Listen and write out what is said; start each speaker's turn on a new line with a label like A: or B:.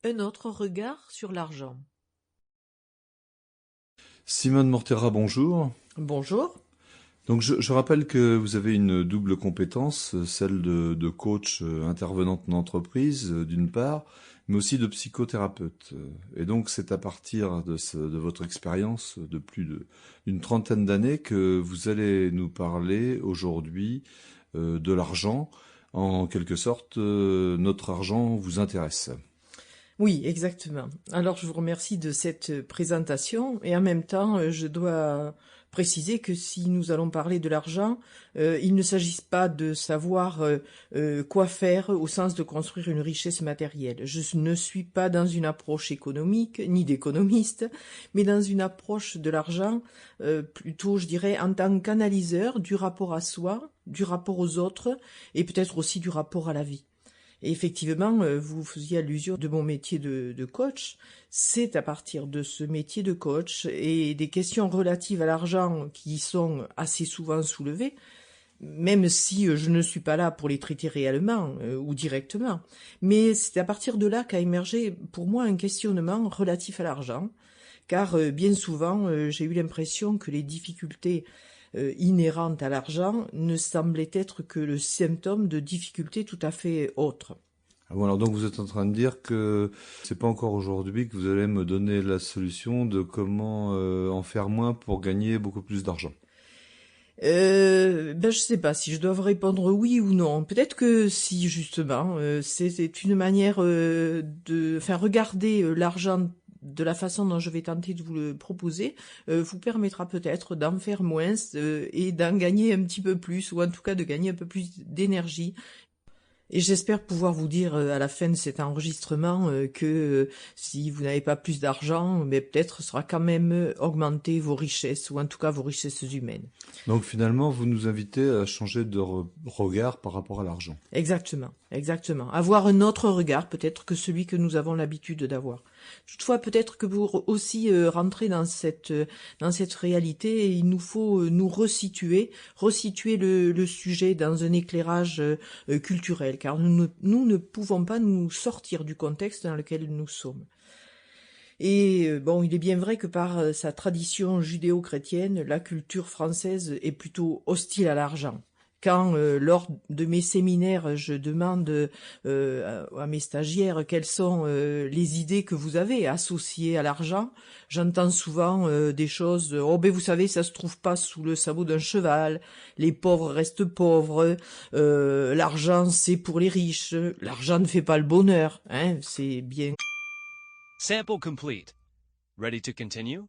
A: Un autre regard sur l'argent.
B: Simone Mortera, bonjour.
A: Bonjour.
B: Donc je rappelle que vous avez une double compétence, celle de coach intervenante en entreprise d'une part, mais aussi de psychothérapeute. Et donc c'est à partir de votre expérience de d'une trentaine d'années que vous allez nous parler aujourd'hui de l'argent. En quelque sorte, notre argent vous intéresse.
A: Oui, exactement. Alors, je vous remercie de cette présentation et en même temps, je dois préciser que si nous allons parler de l'argent, il ne s'agit pas de savoir quoi faire au sens de construire une richesse matérielle. Je ne suis pas dans une approche économique ni d'économiste, mais dans une approche de l'argent plutôt, je dirais, en tant qu'analyseur du rapport à soi, du rapport aux autres et peut-être aussi du rapport à la vie. Et effectivement, vous faisiez allusion de mon métier de coach. C'est à partir de ce métier de coach et des questions relatives à l'argent qui sont assez souvent soulevées, même si je ne suis pas là pour les traiter réellement ou directement. Mais c'est à partir de là qu'a émergé pour moi un questionnement relatif à l'argent, car bien souvent j'ai eu l'impression que les difficultés inhérentes à l'argent ne semblaient être que le symptôme de difficultés tout à fait autres.
B: Ah bon, alors donc vous êtes en train de dire que c'est pas encore aujourd'hui que vous allez me donner la solution de comment en faire moins pour gagner beaucoup plus d'argent.
A: Je sais pas si je dois répondre oui ou non. Peut-être que si justement, c'est une manière enfin regarder l'argent de la façon dont je vais tenter de vous le proposer, vous permettra peut-être d'en faire moins et d'en gagner un petit peu plus, ou en tout cas de gagner un peu plus d'énergie. Et j'espère pouvoir vous dire à la fin de cet enregistrement que si vous n'avez pas plus d'argent, mais peut-être sera quand même augmenter vos richesses, ou en tout cas vos richesses humaines.
B: Donc finalement, vous nous invitez à changer de regard par rapport à l'argent.
A: Exactement, exactement. Avoir un autre regard peut-être que celui que nous avons l'habitude d'avoir. Toutefois, peut-être que pour aussi rentrer dans cette réalité, il nous faut nous resituer le sujet dans un éclairage culturel, car nous ne pouvons pas nous sortir du contexte dans lequel nous sommes. Et bon, il est bien vrai que par sa tradition judéo-chrétienne, la culture française est plutôt hostile à l'argent. Quand, lors de mes séminaires, je demande à mes stagiaires quelles sont les idées que vous avez associées à l'argent, j'entends souvent des choses, oh ben vous savez, ça se trouve pas sous le sabot d'un cheval, les pauvres restent pauvres, l'argent c'est pour les riches, l'argent ne fait pas le bonheur, hein, c'est bien.
C: Sample complete. Ready to continue?